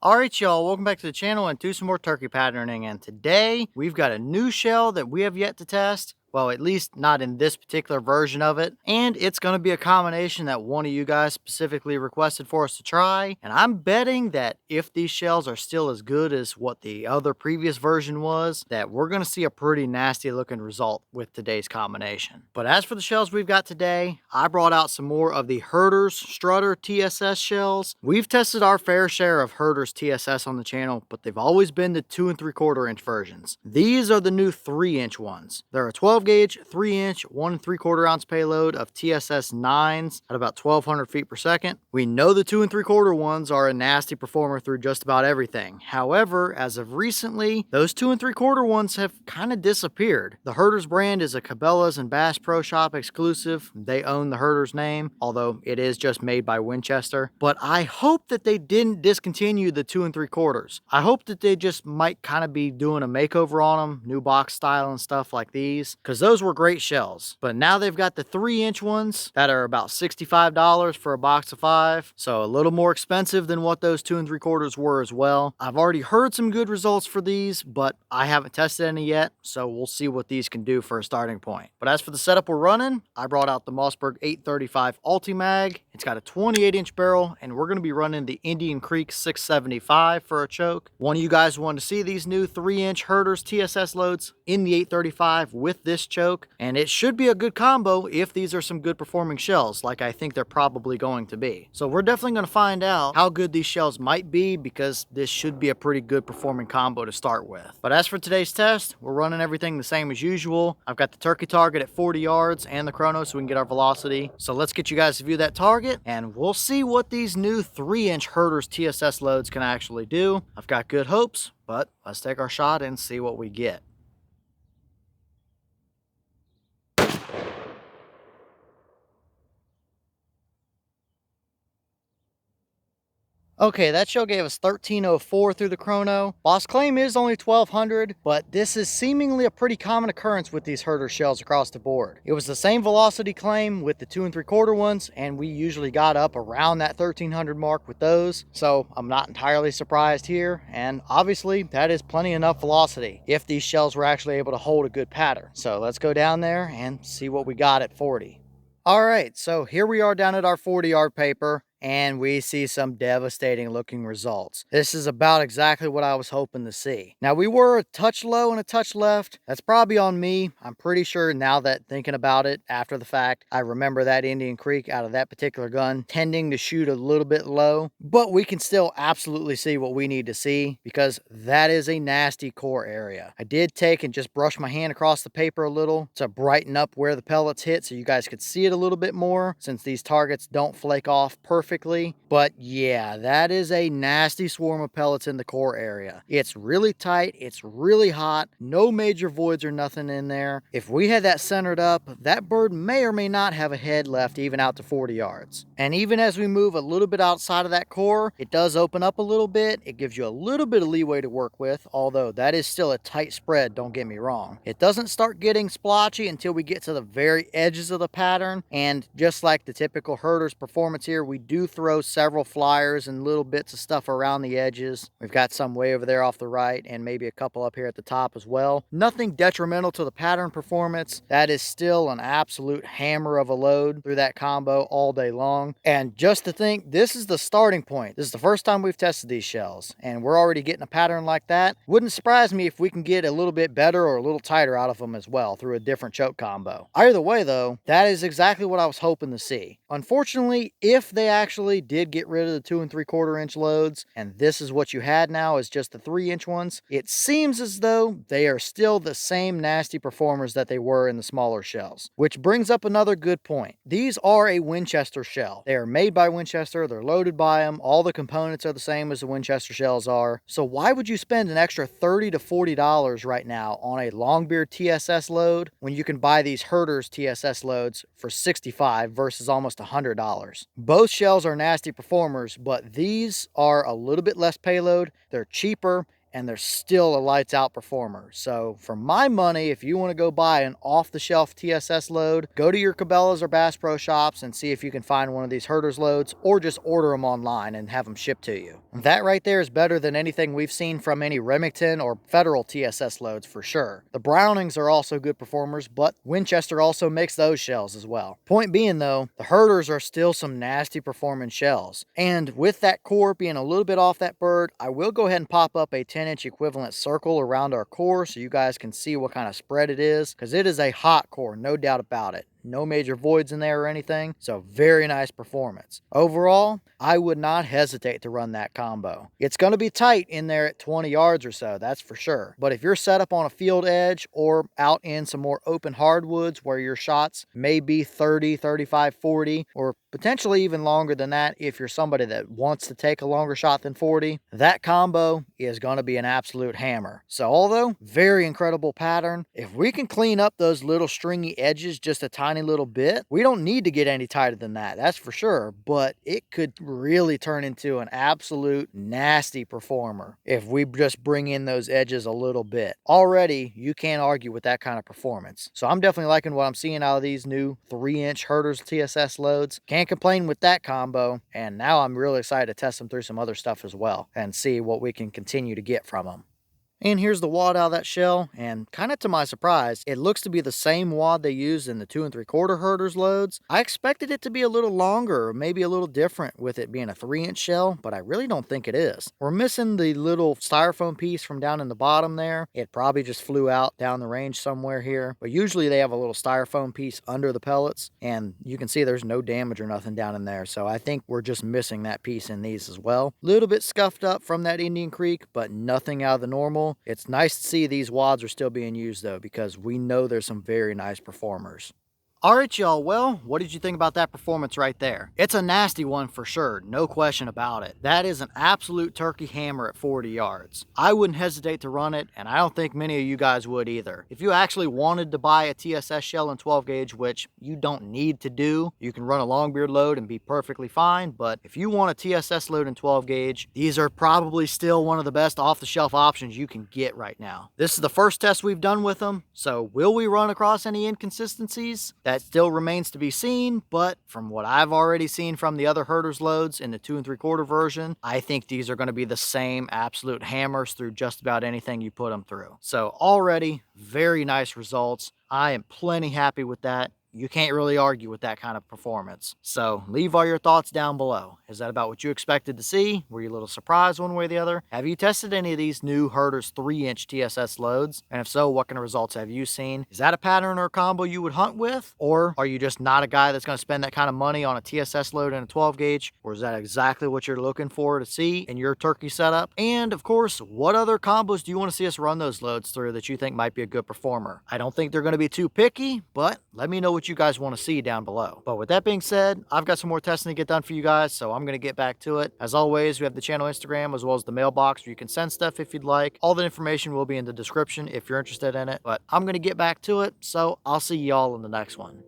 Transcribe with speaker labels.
Speaker 1: Alright y'all, welcome back to the channel and do some more turkey patterning, and today we've got a new shell that we have yet to test. Well, at least not in this particular version of it. And it's going to be a combination that one of you guys specifically requested for us to try. And I'm betting that if these shells are still as good as what the other previous version was, that we're going to see a pretty nasty looking result with today's combination. But as for the shells we've got today, I brought out some more of the Herter's Strutter TSS shells. We've tested our fair share of Herter's TSS on the channel, but they've always been the 2 3/4 inch versions. These are the new 3-inch ones. They're a 12 gauge, 3-inch, 1 3/4 ounce payload of TSS 9s at about 1200 feet per second. We know the 2 3/4 ones are a nasty performer through just about everything. However, as of recently, those 2 3/4 ones have kind of disappeared. The Herter's brand is a Cabela's and Bass Pro Shop exclusive. They own the Herter's name, although it is just made by Winchester. But I hope that they didn't discontinue the 2 3/4. I hope that they just might kind of be doing a makeover on them, new box style and stuff like these, because those were great shells. But now they've got the 3-inch ones that are about $65 for a box of 5, so a little more expensive than what those 2 3/4 were as well. I've already heard some good results for these, but I haven't tested any yet, so we'll see what these can do for a starting point. But as for the setup we're running, I brought out the Mossberg 835 Ulti-Mag. It's got a 28-inch barrel, and we're going to be running the Indian Creek 675 for a choke. One of you guys wanted to see these new 3-inch Herter's TSS loads in the 835 with this choke, and it should be a good combo if these are some good performing shells, like I think they're probably going to be. So we're definitely going to find out how good these shells might be, because this should be a pretty good performing combo to start with. But as for today's test, we're running everything the same as usual. I've got the turkey target at 40 yards and the chrono so we can get our velocity. So let's get you guys to view that target, and we'll see what these new 3-inch Herter's TSS loads can actually do. I've got good hopes, but let's take our shot and see what we get. Okay, that shell gave us 1304 through the chrono. Boss claim is only 1200, but this is seemingly a pretty common occurrence with these Herter shells across the board. It was the same velocity claim with the 2 3/4 ones, and we usually got up around that 1300 mark with those, so I'm not entirely surprised here, and obviously that is plenty enough velocity if these shells were actually able to hold a good pattern. So let's go down there and see what we got at 40. All right, so here we are down at our 40-yard paper, and we see some devastating looking results. This is about exactly what I was hoping to see. Now, we were a touch low and a touch left. That's probably on me. I'm pretty sure now that thinking about it after the fact, I remember that Indian Creek out of that particular gun tending to shoot a little bit low, but we can still absolutely see what we need to see, because that is a nasty core area. I did take and just brush my hand across the paper a little to brighten up where the pellets hit so you guys could see it a little bit more, since these targets don't flake off perfectly. But yeah, that is a nasty swarm of pellets in the core area. It's really tight, it's really hot, no major voids or nothing in there. If we had that centered up, that bird may or may not have a head left even out to 40 yards. And even as we move a little bit outside of that core, it does open up a little bit. It gives you a little bit of leeway to work with, although that is still a tight spread, don't get me wrong. It doesn't start getting splotchy until we get to the very edges of the pattern, and just like the typical Herter's performance here, we do throw several flyers and little bits of stuff around the edges. We've got some way over there off the right, and maybe a couple up here at the top as well. Nothing detrimental to the pattern performance. That is still an absolute hammer of a load through that combo all day long. And just to think, this is the starting point. This is the first time we've tested these shells, and we're already getting a pattern like that. Wouldn't surprise me if we can get a little bit better or a little tighter out of them as well through a different choke combo. Either way though, that is exactly what I was hoping to see. Unfortunately, if they actually did get rid of the 2 3/4 inch loads, and this is what you had now is just the 3-inch ones, it seems as though they are still the same nasty performers that they were in the smaller shells. Which brings up another good point. These are a Winchester shell. They are made by Winchester, they're loaded by them, all the components are the same as the Winchester shells are. So why would you spend an extra $30 to $40 right now on a Longbeard TSS load when you can buy these Herter's TSS loads for $65 versus almost $100? Both shells are nasty performers, but these are a little bit less payload, they're cheaper, and they're still a lights out performer. So for my money, if you want to go buy an off-the-shelf TSS load, go to your Cabela's or Bass Pro Shops and see if you can find one of these Herter's loads, or just order them online and have them shipped to you. That right there is better than anything we've seen from any Remington or Federal TSS loads for sure. The Brownings are also good performers, but Winchester also makes those shells as well. Point being though, the Herters are still some nasty performing shells. And with that core being a little bit off that bird, I will go ahead and pop up a 10-inch equivalent circle around our core so you guys can see what kind of spread it is, because it is a hot core, no doubt about it. No major voids in there or anything, so very nice performance. Overall, I would not hesitate to run that combo. It's going to be tight in there at 20 yards or so, that's for sure. But if you're set up on a field edge or out in some more open hardwoods where your shots may be 30, 35, 40, or potentially even longer than that if you're somebody that wants to take a longer shot than 40, that combo is going to be an absolute hammer. So although very incredible pattern, if we can clean up those little stringy edges just a tiny little bit, we don't need to get any tighter than that, that's for sure, but it could really turn into an absolute nasty performer if we just bring in those edges a little bit. Already, you can't argue with that kind of performance. So I'm definitely liking what I'm seeing out of these new 3-inch Herter's TSS loads. Can't complain with that combo, and now I'm really excited to test them through some other stuff as well and see what we can continue to get from them. And here's the wad out of that shell, and kind of to my surprise, it looks to be the same wad they used in the 2 3/4 Herter's loads. I expected it to be a little longer, or maybe a little different with it being a 3-inch shell, but I really don't think it is. We're missing the little styrofoam piece from down in the bottom there. It probably just flew out down the range somewhere here, but usually they have a little styrofoam piece under the pellets, and you can see there's no damage or nothing down in there, so I think we're just missing that piece in these as well. Little bit scuffed up from that Indian Creek, but nothing out of the normal. It's nice to see these wads are still being used though, because we know there's some very nice performers. Alright y'all, well, what did you think about that performance right there? It's a nasty one for sure, no question about it. That is an absolute turkey hammer at 40 yards. I wouldn't hesitate to run it, and I don't think many of you guys would either. If you actually wanted to buy a TSS shell in 12 gauge, which you don't need to do, you can run a longbeard load and be perfectly fine, but if you want a TSS load in 12 gauge, these are probably still one of the best off-the-shelf options you can get right now. This is the first test we've done with them, so will we run across any inconsistencies? That still remains to be seen, but from what I've already seen from the other Herter's loads in the 2 3/4 version, I think these are going to be the same absolute hammers through just about anything you put them through. So already, very nice results. I am plenty happy with that. You can't really argue with that kind of performance. So leave all your thoughts down below. Is that about what you expected to see? Were you a little surprised one way or the other? Have you tested any of these new Herter's 3-inch TSS loads? And if so, what kind of results have you seen? Is that a pattern or a combo you would hunt with? Or are you just not a guy that's going to spend that kind of money on a TSS load and a 12 gauge? Or is that exactly what you're looking for to see in your turkey setup? And of course, what other combos do you want to see us run those loads through that you think might be a good performer? I don't think they're going to be too picky, but let me know what you guys want to see down below. But with that being said, I've got some more testing to get done for you guys, so I'm going to get back to it. As always, we have the channel Instagram as well as the mailbox where you can send stuff if you'd like. All the information will be in the description if you're interested in it, but I'm going to get back to it, so I'll see y'all in the next one.